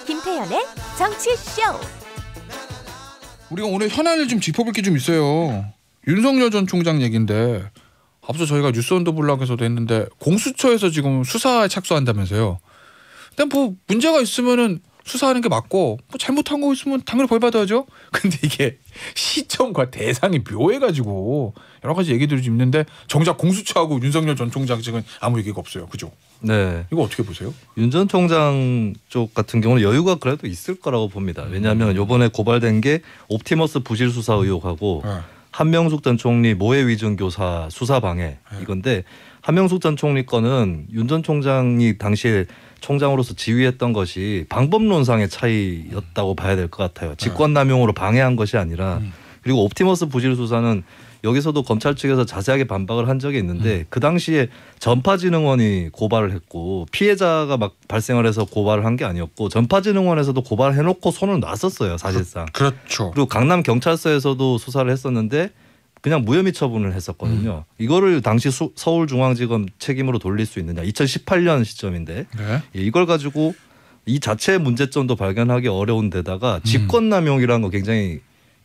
김태현의 정치쇼. 우리가 오늘 현안을 좀 짚어볼 게 좀 있어요. 윤석열 전 총장 얘기인데 앞서 저희가 뉴스 언더 블락에서도 했는데 공수처에서 지금 수사에 착수한다면서요. 근데 뭐 문제가 있으면은 수사하는 게 맞고 뭐 잘못한 거 있으면 당연히 벌 받아야죠. 근데 이게 시점과 대상이 묘해가지고 여러 가지 얘기들이 좀 있는데 정작 공수처하고 윤석열 전 총장 측은 아무 얘기가 없어요. 그죠? 네. 이거 어떻게 보세요? 윤 전 총장 쪽 같은 경우는 여유가 그래도 있을 거라고 봅니다. 왜냐하면 이번에 고발된 게 옵티머스 부실 수사 의혹하고 한명숙 전 총리 모해 위증 교사 수사 방해 이건데 한명숙 전 총리 거는 윤 전 총장이 당시에 총장으로서 지휘했던 것이 방법론상의 차이였다고 봐야 될 것 같아요. 직권남용으로 방해한 것이 아니라 그리고 옵티머스 부실 수사는 여기서도 검찰 측에서 자세하게 반박을 한 적이 있는데 그 당시에 전파진흥원이 고발을 했고 피해자가 막 발생을 해서 고발을 한 게 아니었고 전파진흥원에서도 고발을 해놓고 손을 놨었어요 사실상. 그렇죠. 그리고 강남 경찰서에서도 수사를 했었는데 그냥 무혐의 처분을 했었거든요. 이거를 당시 서울중앙지검 책임으로 돌릴 수 있느냐. 2018년 시점인데 네. 이걸 가지고 이 자체의 문제점도 발견하기 어려운 데다가 직권남용이라는 거 굉장히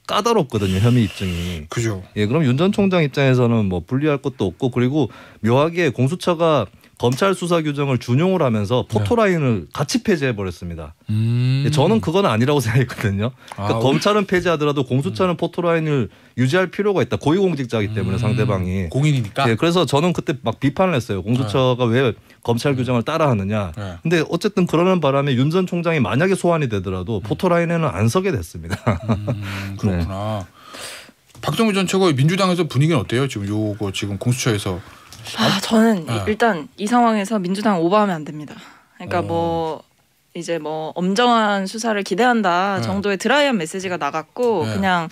까다롭거든요. 혐의 입증이. 그죠. 예, 그럼 윤 전 총장 입장에서는 뭐 불리할 것도 없고 그리고 묘하게 공수처가 검찰 수사 규정을 준용을 하면서 포토라인을 같이 폐지해 버렸습니다. 저는 그건 아니라고 생각했거든요. 그러니까 검찰은 폐지하더라도 공수처는 포토라인을 유지할 필요가 있다. 고위공직자이기 때문에 상대방이. 공인이니까. 예, 그래서 저는 그때 막 비판을 했어요. 공수처가 왜 검찰 규정을 따라하느냐. 근데 어쨌든 그러는 바람에 윤 전 총장이 만약에 소환이 되더라도 포토라인에는 안 서게 됐습니다. 그렇구나. 네. 박정희 전 최고 민주당에서 분위기는 어때요? 지금 요거 지금 공수처에서. 저는 일단 이 상황에서 민주당 오버하면 안 됩니다. 그러니까 뭐 이제 뭐 엄정한 수사를 기대한다 정도의 드라이한 메시지가 나갔고 그냥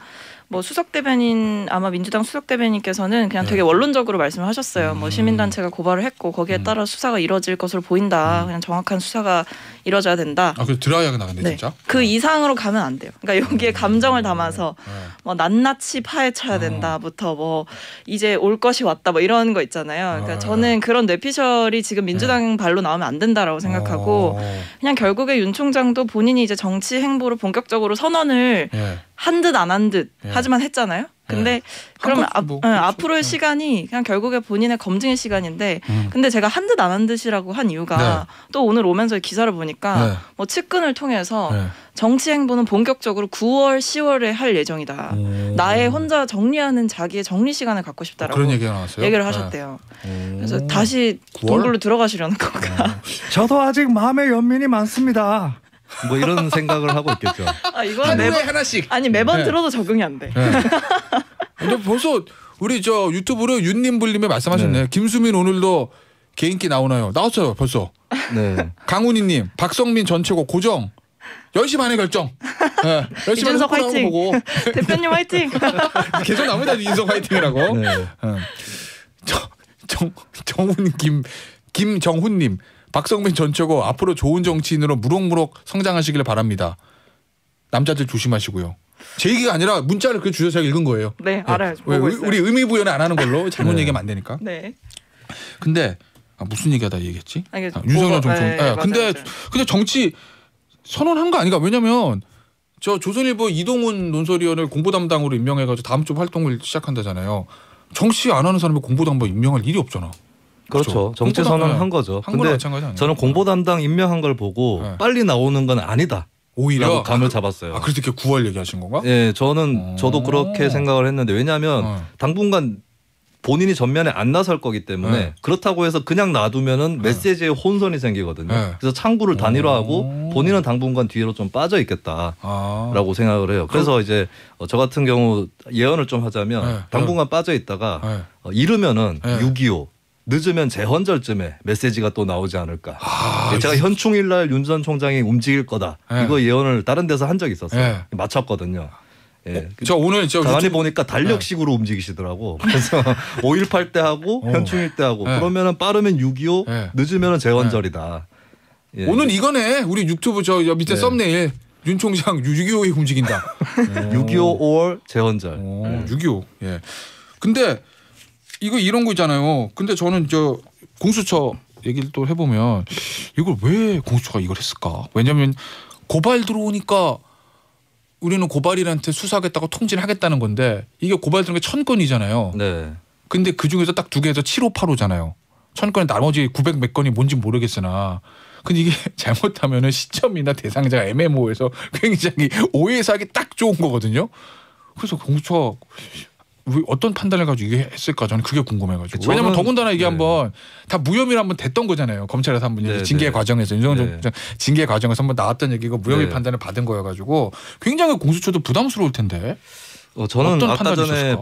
뭐 수석 대변인 아마 민주당 수석 대변인께서는 그냥 되게 원론적으로 말씀을 하셨어요. 뭐 시민단체가 고발을 했고 거기에 따라 수사가 이뤄질 것으로 보인다. 그냥 정확한 수사가 이뤄져야 된다. 아, 그 드라이하게 나갔네 진짜. 그 이상으로 가면 안 돼요. 그러니까 여기에 감정을 담아서 뭐 낱낱이 파헤쳐야 된다부터 뭐 이제 올 것이 왔다 뭐 이런 거 있잖아요. 그러니까 저는 그런 뇌피셜이 지금 민주당 발로 나오면 안 된다라고 생각하고 그냥 결국에 윤 총장도 본인이 이제 정치 행보를 본격적으로 선언을 한 듯 안 한 듯 하지만 했잖아요. 근데 그러면 앞으로의 시간이 그냥 결국에 본인의 검증의 시간인데 근데 제가 한 듯 안 한 듯이라고 한 이유가 또 오늘 오면서 기사를 보니까 뭐 측근을 통해서 정치 행보는 본격적으로 9월, 10월에 할 예정이다. 나의 혼자 정리하는 자기의 정리 시간을 갖고 싶다라고 그런 얘기가 나왔어요? 얘기를 하셨대요. 그래서 다시 동굴로 들어가시려는 건가? 저도 아직 마음의 연민이 많습니다. 뭐 이런 생각을 하고 있겠죠. 이거는 매번 하나씩. 아니 매번 들어도 적응이 안 돼. 근데 벌써 우리 저 유튜브로 윤님불님이 말씀하셨네. 김수민 오늘도 개인기 나오나요? 나왔어요 벌써. 네. 강훈이님, 박성민 전 최고 고정. 10시 반에 결정. 네. 10시 반에 이준석 화이팅. 보고. 대표님 화이팅. 계속 나옵니다. 이준석 화이팅이라고. 네. 김정훈님. 박성민 전 최고 앞으로 좋은 정치인으로 무럭무럭 성장하시길 바랍니다. 남자들 조심하시고요. 제 얘기가 아니라 문자를 그 주셔서 제가 읽은 거예요. 네, 알아요. 우리 의미 부여는 안 하는 걸로 잘못 얘기하면 안 되니까. 네. 근데 무슨 얘기하다 얘기했지? 윤석열 총장. 근데 정치 선언한 거 아닌가? 왜냐면 저 조선일보 이동훈 논설위원을 공보담당으로 임명해가지고 다음 주 활동을 시작한다잖아요. 정치 안 하는 사람이 공보담당 임명할 일이 없잖아. 그렇죠. 정치 선언을 한 거죠. 근데 저는 공보 담당 임명한 걸 보고 빨리 나오는 건 아니다. 오히려 감을 잡았어요. 그래서 이렇게 9월 얘기하신 건가? 네, 저도 그렇게 생각을 했는데 왜냐하면 당분간 본인이 전면에 안 나설 거기 때문에 그렇다고 해서 그냥 놔두면은 메시지에 혼선이 생기거든요. 그래서 창구를 단일화하고 본인은 당분간 뒤로 좀 빠져 있겠다라고 생각을 해요. 그래서 이제 저 같은 경우 예언을 좀 하자면 당분간 빠져 있다가 이르면은 6.25 늦으면 재헌절쯤에 메시지가 또 나오지 않을까. 제가 현충일날 윤 전 총장이 움직일 거다. 이거 예언을 다른 데서 한 적이 있었어요. 맞췄거든요. 예. 저 오늘 가만히 보니까 달력식으로 움직이시더라고. 그래서 5.18 때 하고 현충일 때 하고 그러면은 빠르면 6.25 늦으면은 재헌절이다. 예. 오늘 이거네. 우리 유튜브 저 밑에 썸네일 윤 총장 6.25에 움직인다. 6.25 5월 재헌절. 6.25. 예. 근데 이거 이런 거 있잖아요. 근데 저는 저 공수처 얘기를 또 해보면 이걸 왜 공수처가 이걸 했을까? 왜냐하면 고발 들어오니까 우리는 고발인한테 수사하겠다고 통지를 하겠다는 건데 이게 고발 들어온 게 1000건이잖아요. 네. 근데 그 중에서 딱 2개에서 7585잖아요. 1000건에 나머지 900 몇 건이 뭔지 모르겠으나 근데 이게 잘못하면은 시점이나 대상자가 애매모호해서 굉장히 오해사하기 딱 좋은 거거든요. 그래서 공수처 어떤 판단을 가지고 이게 했을까 저는 그게 궁금해가지고. 왜냐면 더군다나 이게 한번 다 무혐의로 한번 됐던 거잖아요. 검찰에서 한번 징계 과정에서 윤석열 징계 과정에서 한번 나왔던 얘기가 무혐의 판단을 받은 거여가지고 굉장히 공수처도 부담스러울 텐데. 저는 아까 전에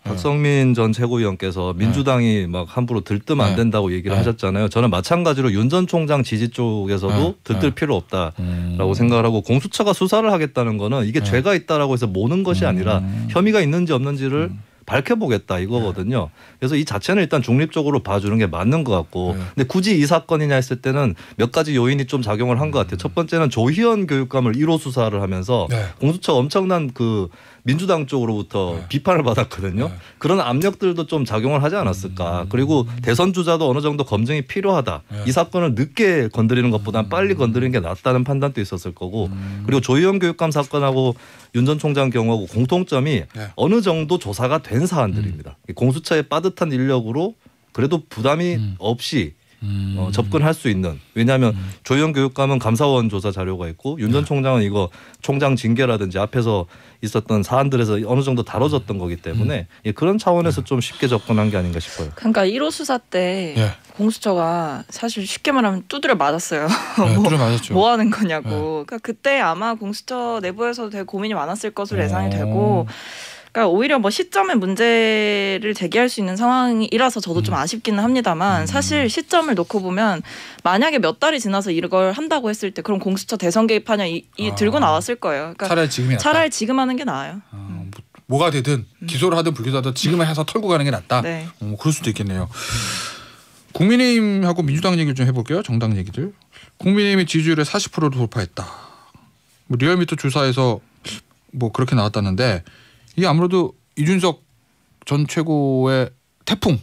박성민 전 최고위원께서 민주당이 막 함부로 들뜨면 안 된다고 얘기를 하셨잖아요. 저는 마찬가지로 윤 전 총장 지지 쪽에서도 들뜰 필요 없다라고 생각을 하고 공수처가 수사를 하겠다는 거는 이게 죄가 있다라고 해서 모는 것이 아니라 혐의가 있는지 없는지를 밝혀보겠다 이거거든요. 그래서 이 자체는 일단 중립적으로 봐주는 게 맞는 것 같고 근데 굳이 이 사건이냐 했을 때는 몇 가지 요인이 좀 작용을 한 것 같아요. 첫 번째는 조희연 교육감을 1호 수사를 하면서 공수처 엄청난 그 민주당 쪽으로부터 비판을 받았거든요. 그런 압력들도 좀 작용을 하지 않았을까. 그리고 대선 주자도 어느 정도 검증이 필요하다. 이 사건을 늦게 건드리는 것보다는 빨리 건드리는 게 낫다는 판단도 있었을 거고 그리고 조희연 교육감 사건하고 윤 전 총장 경우하고 공통점이 어느 정도 조사가 된 사안들입니다. 공수처의 빠듯한 인력으로 그래도 부담이 없이 접근할 수 있는. 왜냐하면 조희연 교육감은 감사원 조사 자료가 있고 윤 전 총장은 이거 총장 징계라든지 앞에서 있었던 사안들에서 어느 정도 다뤄졌던 거기 때문에 그런 차원에서 좀 쉽게 접근한 게 아닌가 싶어요. 그러니까 1호 수사 때 공수처가 사실 쉽게 말하면 두드려 맞았어요. 두드려 맞았죠. 뭐 하는 거냐고. 그러니까 그때 아마 공수처 내부에서도 되게 고민이 많았을 것으로 예상이 되고 그러니까 오히려 뭐 시점에 문제를 제기할 수 있는 상황이라서 저도 좀 아쉽기는 합니다만 사실 시점을 놓고 보면 만약에 몇 달이 지나서 이걸 한다고 했을 때 그럼 공수처 대선 개입하냐 들고 나왔을 거예요. 그러니까 차라리 지금 하는 게 나아요. 뭐가 되든 기소를 하든 불기소하든 지금 해서 털고 가는 게 낫다. 네. 그럴 수도 있겠네요. 국민의힘하고 민주당 얘기를 좀 해볼게요. 정당 얘기들. 국민의힘의 지지율이 40%를 돌파했다. 뭐 리얼미터 조사에서 뭐 그렇게 나왔다는데 이게 아무래도 이준석 전 최고의 태풍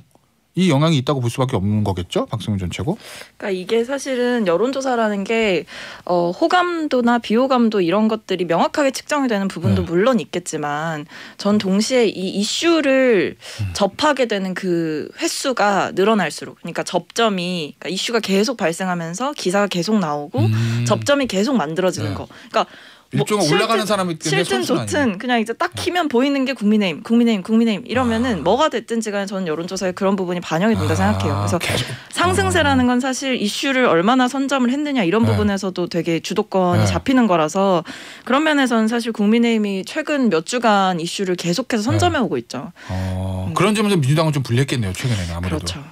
이 영향이 있다고 볼 수밖에 없는 거겠죠? 박성민 전 최고? 그러니까 이게 사실은 여론조사라는 게 호감도나 비호감도 이런 것들이 명확하게 측정이 되는 부분도 물론 있겠지만 전 동시에 이 이슈를 접하게 되는 그 횟수가 늘어날수록 그러니까 접점이 그러니까 이슈가 계속 발생하면서 기사가 계속 나오고 접점이 계속 만들어지는 거. 그러니까 일종의 올라가는 사람이 싫든 좋든 그냥 이제 딱 키면 보이는 게 국민의힘 이러면은 뭐가 됐든지 간에 저는 여론조사에 그런 부분이 반영이 된다 생각해요. 그래서 상승세라는 건 사실 이슈를 얼마나 선점을 했느냐 이런 부분에서도 되게 주도권이 잡히는 거라서 그런 면에서는 사실 국민의힘이 최근 몇 주간 이슈를 계속해서 선점해 오고 있죠. 그런 점에서 민주당은 좀 불리했겠네요. 최근에는 아무래도. 그렇죠.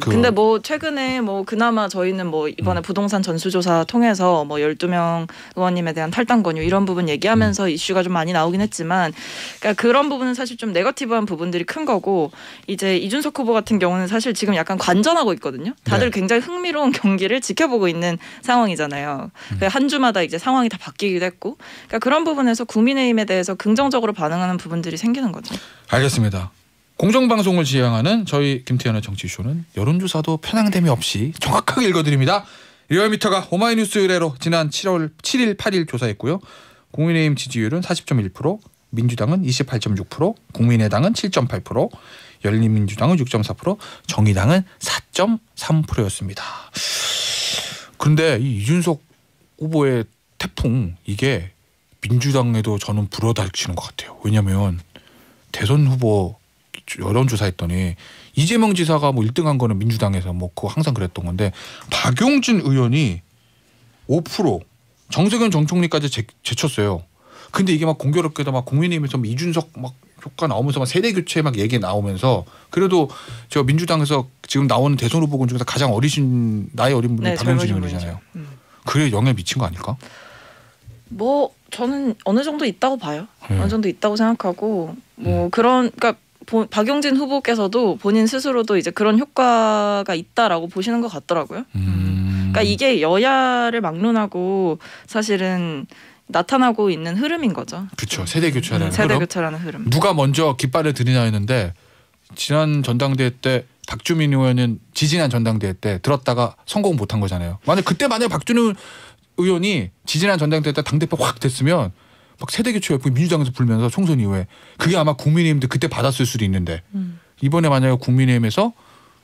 근데 뭐 최근에 뭐 그나마 저희는 뭐 이번에 부동산 전수조사 통해서 뭐 12명 의원님에 대한 탈당 권유 이런 부분 얘기하면서 이슈가 좀 많이 나오긴 했지만 그러니까 그런 부분은 사실 좀 네거티브한 부분들이 큰 거고 이제 이준석 후보 같은 경우는 사실 지금 약간 관전하고 있거든요. 다들 굉장히 흥미로운 경기를 지켜보고 있는 상황이잖아요. 한 주마다 이제 상황이 다 바뀌기도 했고 그러니까 그런 부분에서 국민의힘에 대해서 긍정적으로 반응하는 부분들이 생기는 거죠. 알겠습니다. 공정방송을 지향하는 저희 김태현의 정치쇼는 여론조사도 편향됨이 없이 정확하게 읽어드립니다. 리얼미터가 오마이뉴스 의뢰로 지난 7일 8일 조사했고요. 국민의힘 지지율은 40.1%, 민주당은 28.6%, 국민의당은 7.8%, 열린민주당은 6.4%, 정의당은 4.3%였습니다. 그런데 이 이준석 후보의 태풍 이게 민주당에도 저는 불어닥치는 것 같아요. 왜냐하면 대선 후보 여론조사했더니 이재명 지사가 뭐 1등한 거는 민주당에서 뭐 그거 항상 그랬던 건데 박용진 의원이 5%, 정세균 전 총리까지 제쳤어요. 근데 이게 막 공교롭게도 막 국민의힘에서 막 이준석 막 효과 나오면서 막 세대 교체 막 얘기 나오면서 그래도 저 민주당에서 지금 나오는 대선 후보군 중에서 가장 나이 어린 분이 박용진 의원이잖아요. 그게 영향 미친 거 아닐까? 뭐 저는 어느 정도 있다고 봐요. 어느 정도 있다고 생각하고 뭐 그러니까 박용진 후보께서도 본인 스스로도 이제 그런 효과가 있다라고 보시는 것 같더라고요. 그러니까 이게 여야를 막론하고 사실은 나타나고 있는 흐름인 거죠. 그렇죠. 세대 교체라는 세대 교체라는 흐름. 누가 먼저 깃발을 들이냐 했는데 지난 전당대회 때 박주민 의원은 지지난 전당대회 때 들었다가 성공 못한 거잖아요. 만약 박주민 의원이 지지난 전당대회 때 당대표 확 됐으면 막 세대교체 민주당에서 불면서 총선 이후에 그게 아마 국민의힘도 그때 받았을 수도 있는데 이번에 만약에 국민의힘에서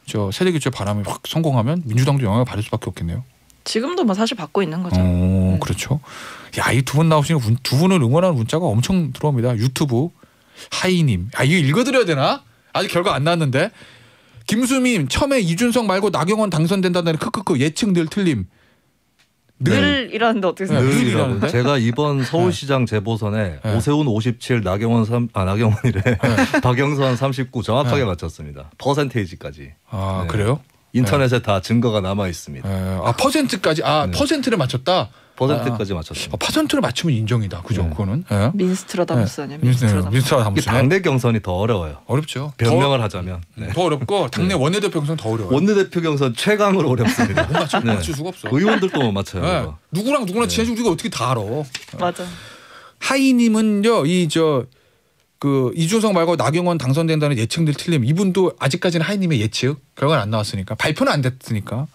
저 세대교체 바람이 확 성공하면 민주당도 영향을 받을 수밖에 없겠네요. 지금도 뭐 사실 받고 있는 거죠. 그렇죠. 야, 이 두 분 나오시는 두 분을 응원하는 문자가 엄청 들어옵니다. 유튜브 하이님. 이거 읽어드려야 되나? 아직 결과 안 나왔는데. 김수민 처음에 이준석 말고 나경원 당선된다는 크크크 예측 늘 틀림. 늘 이라는데 어떻게 생각해요? 늘 이라는데? 제가 이번 서울시장 재보선에 오세훈 57, 나경원이래. 박영선 39 정확하게 맞췄습니다. 퍼센테이지까지. 네. 그래요? 인터넷에 다 증거가 남아 있습니다. 퍼센트까지 퍼센트를 맞췄다. 퍼센트까지 맞췄습니다. 퍼센트를 맞추면 인정이다. 그죠? 그거는. 민스트라다무스 아니야? 민스트라다무스. 당내 경선이 더 어려워요. 어렵죠. 변명을 하자면. 더 어렵고 당내 원내대표 경선 더 어려워요. 원내대표 경선 최강으로 어렵습니다. 맞출 수가 없어. 의원들도 못 맞춰요. 누구랑 누구나 친해지고 우리가 어떻게 다 알아. 맞아. 하이님은요. 그 이준석 말고 나경원 당선된다는 예측들 틀림. 이분도 아직까지는 하이님의 예측 결과는 안 나왔으니까 발표는 안 됐으니까.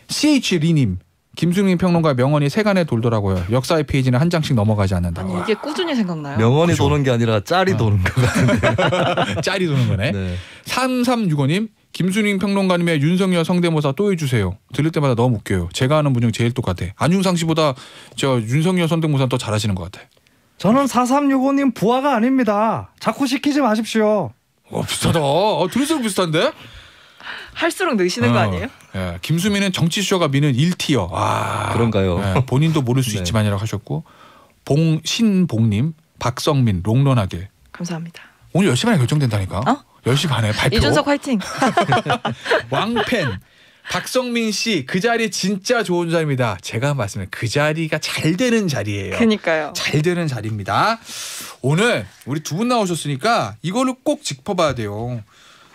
CH리님 김수민 평론가 명언이 세간에 돌더라고요. 역사의 페이지는 한 장씩 넘어가지 않는다. 아니 이게 꾸준히 생각나요? 명언이 도는 게 아니라 짤이 도는 것 같은데. 짤이 도는 거네. 네. 3365님 김수민 평론가님의 윤석열 성대모사 또 해주세요. 들을 때마다 너무 웃겨요. 제가 아는 분 중 제일 똑같아. 안윤상 씨보다 저 윤석열 성대모사 더 잘하시는 것 같아. 저는 4365님 부하가 아닙니다. 자꾸 시키지 마십시오. 비슷하다. 들을수록 비슷한데? 할수록 느시는 거 아니에요? 예, 김수민은 정치쇼가 미는 1티어. 그런가요? 예, 본인도 모를 수 있지만이라고 하셨고 신봉님 박성민 롱런하게. 감사합니다. 오늘 10시 반에 결정된다니까. 10시 반에 발표. 이준석 화이팅. 왕팬 박성민 씨 그 자리 진짜 좋은 자리입니다. 제가 말씀드린 그 자리가 잘 되는 자리예요. 그러니까요. 잘 되는 자리입니다. 오늘 우리 두 분 나오셨으니까 이거를 꼭 짚어봐야 돼요.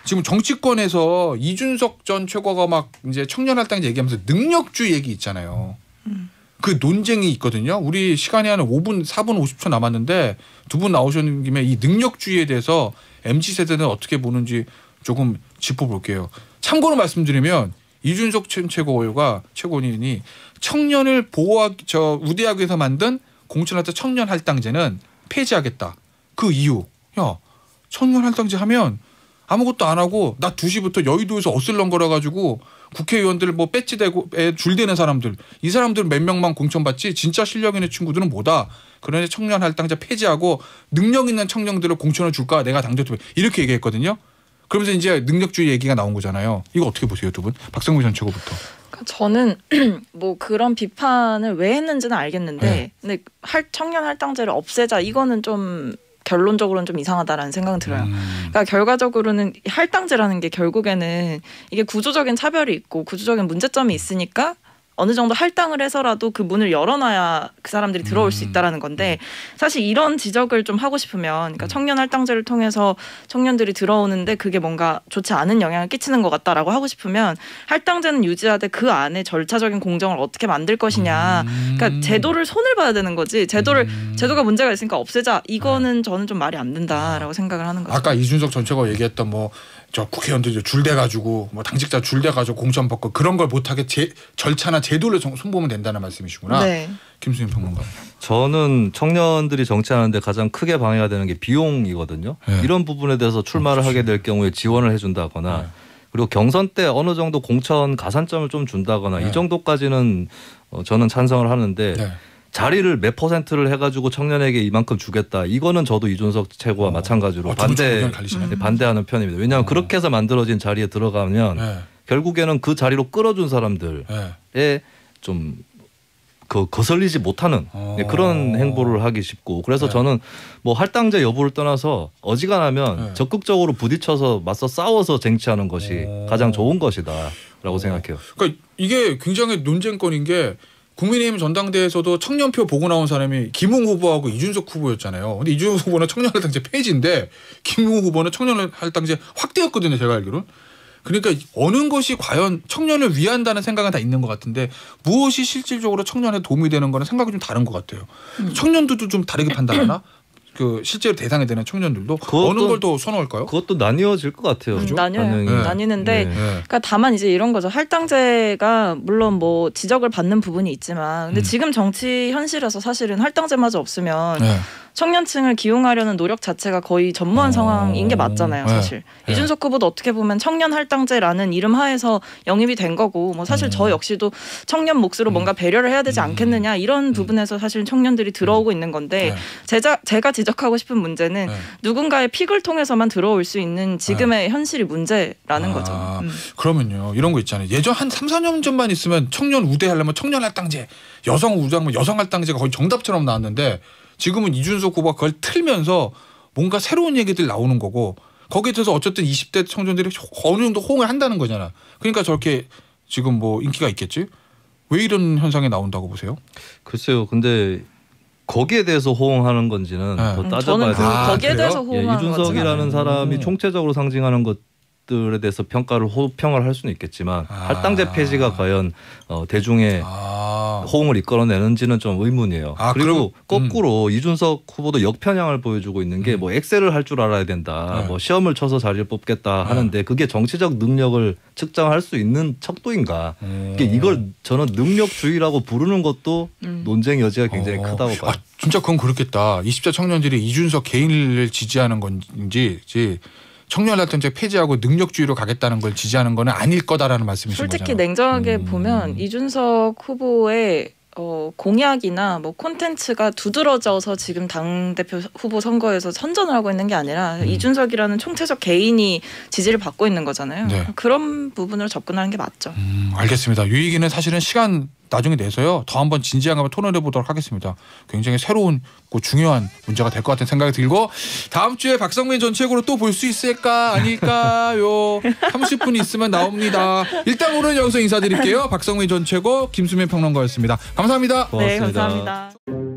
지금 정치권에서 이준석 전 최고가 막 이제 청년할당제 얘기하면서 능력주의 얘기 있잖아요. 그 논쟁이 있거든요. 우리 시간이 한 4분 50초 남았는데 두 분 나오시는 김에 이 능력주의에 대해서 MZ세대는 어떻게 보는지 조금 짚어볼게요. 참고로 말씀드리면 이준석 최고위원이 청년을 우대하기 위해서 만든 공천할때 청년할당제는 폐지하겠다. 그 이유. 청년할당제 하면 아무것도 안 하고 낮 2시부터 여의도에서 어슬렁거려가지고 국회의원들 뭐 배지대고 줄대는 사람들 이 사람들 몇 명만 공천받지 진짜 실력 있는 친구들은 뭐다. 그러니 청년할당제 폐지하고 능력 있는 청년들을 공천을 줄까 내가 당대표 이렇게 얘기했거든요. 그러면서 이제 능력주의 얘기가 나온 거잖아요. 이거 어떻게 보세요 두 분? 박성민 전 최고부터. 저는 뭐 그런 비판을 왜 했는지는 알겠는데 근데 청년 할당제를 없애자 이거는 좀 결론적으로는 좀 이상하다라는 생각은 들어요. 그러니까 결과적으로는 할당제라는 게 결국에는 이게 구조적인 차별이 있고 구조적인 문제점이 있으니까 어느 정도 할당을 해서라도 그 문을 열어놔야 그 사람들이 들어올 수 있다라는 건데 사실 이런 지적을 좀 하고 싶으면 그러니까 청년 할당제를 통해서 청년들이 들어오는데 그게 뭔가 좋지 않은 영향을 끼치는 것 같다라고 하고 싶으면 할당제는 유지하되 그 안에 절차적인 공정을 어떻게 만들 것이냐. 그러니까 제도를 손을 봐야 되는 거지. 제도가 문제가 있으니까 없애자. 이거는 저는 좀 말이 안 된다라고 생각을 하는 거죠. 아까 이준석 전 최고가 얘기했던 저 국회의원들 줄대가지고 당직자 줄대가지고 공천 받고 그런 걸 못하게 절차나 제도를 손보면 된다는 말씀이시구나. 네. 김수민 평론가. 저는 청년들이 정치하는데 가장 크게 방해가 되는 게 비용이거든요. 네. 이런 부분에 대해서 출마를 하게 될 경우에 지원을 해준다거나 그리고 경선 때 어느 정도 공천 가산점을 좀 준다거나 이 정도까지는 저는 찬성을 하는데 자리를 몇 퍼센트를 해가지고 청년에게 이만큼 주겠다. 이거는 저도 이준석 최고와 마찬가지로 반대하는 편입니다. 왜냐하면 그렇게 해서 만들어진 자리에 들어가면 결국에는 그 자리로 끌어준 사람들에 좀 거슬리지 못하는 그런 행보를 하기 쉽고 그래서 저는 뭐 할당제 여부를 떠나서 어지간하면 적극적으로 부딪혀서 맞서 싸워서 쟁취하는 것이 가장 좋은 것이다라고 생각해요. 그러니까 이게 굉장히 논쟁거리인 게 국민의힘 전당대회에서도 청년표 보고 나온 사람이 김웅 후보하고 이준석 후보였잖아요. 근데 이준석 후보는 청년할당제 폐지인데 김웅 후보는 청년할당제 확대였거든요. 제가 알기로는. 그러니까 어느 것이 과연 청년을 위한다는 생각은 다 있는 것 같은데 무엇이 실질적으로 청년에 도움이 되는 거는 생각이 좀 다른 것 같아요. 청년들도 좀 다르게 판단하나? 그 실제로 대상이 되는 청년들도 그것도- 어느 걸 더 선호할까요? 그것도 나뉘어질 것 같아요. 나뉘어요. 반영이. 네. 나뉘는데 네. 네. 그러니까 다만 이제 이런 거죠. 할당제가 물론 뭐 지적을 받는 부분이 있지만 근데 지금 정치 현실에서 사실은 할당제마저 없으면 네. 청년층을 기용하려는 노력 자체가 거의 전무한 상황인 게 맞잖아요, 네. 사실. 네. 이준석 후보도 어떻게 보면 청년 할당제라는 이름 하에서 영입이 된 거고 뭐 사실 저 역시도 청년 몫으로 뭔가 배려를 해야 되지 않겠느냐 이런 부분에서 사실 청년들이 들어오고 있는 건데 네. 제가 지적하고 싶은 문제는 네. 누군가의 픽을 통해서만 들어올 수 있는 지금의 현실이 문제라는 거죠. 그러면요. 이런 거 있잖아요. 예전 한 3, 4년 전만 있으면 청년 우대하려면 청년 할당제, 여성 우대하면 여성 할당제가 거의 정답처럼 나왔는데 지금은 이준석 후보가 그걸 틀면서 뭔가 새로운 얘기들 나오는 거고 거기에 대해서 어쨌든 20대 청년들이 어느 정도 호응을 한다는 거잖아. 그러니까 저렇게 지금 뭐 인기가 있겠지? 왜 이런 현상이 나온다고 보세요? 글쎄요. 근데 거기에 대해서 호응하는 건지는 네. 더 따져봐야 저는 돼요. 거기에 그래요? 대해서 예, 호응하는 거지. 이준석이라는 사람이 총체적으로 상징하는 것들에 대해서 평가를 호평을 할 수는 있겠지만 할당제 폐지가 과연 대중의 호응을 이끌어내는지는 좀 의문이에요. 그리고 거꾸로 이준석 후보도 역편향을 보여주고 있는 게 뭐 엑셀을 할 줄 알아야 된다. 뭐 시험을 쳐서 자리를 뽑겠다 하는데 그게 정치적 능력을 측정할 수 있는 척도인가. 이걸 저는 능력주의라고 부르는 것도 논쟁 여지가 굉장히 크다고 봐요. 진짜 그건 그렇겠다. 20대 청년들이 이준석 개인을 지지하는 건지 청년 할당제 폐지하고 능력주의로 가겠다는 걸 지지하는 건 아닐 거다라는 말씀이신 솔직히 거잖아요. 냉정하게 보면 이준석 후보의 공약이나 뭐 콘텐츠가 두드러져서 지금 당대표 후보 선거에서 선전을 하고 있는 게 아니라 이준석이라는 총체적 개인이 지지를 받고 있는 거잖아요. 네. 그런 부분으로 접근하는 게 맞죠. 알겠습니다. 유익이는 사실은 시간 나중에 내서요. 더 한번 진지하게 한번 토론해 보도록 하겠습니다. 굉장히 새로운 중요한 문제가 될 것 같은 생각이 들고 다음 주에 박성민 전 최고로 또 볼 수 있을까 아닐까요? 30분 있으면 나옵니다. 일단 오늘 여기서 인사드릴게요. 박성민 전 최고, 김수민 평론가였습니다. 감사합니다. 고맙습니다. 네, 감사합니다.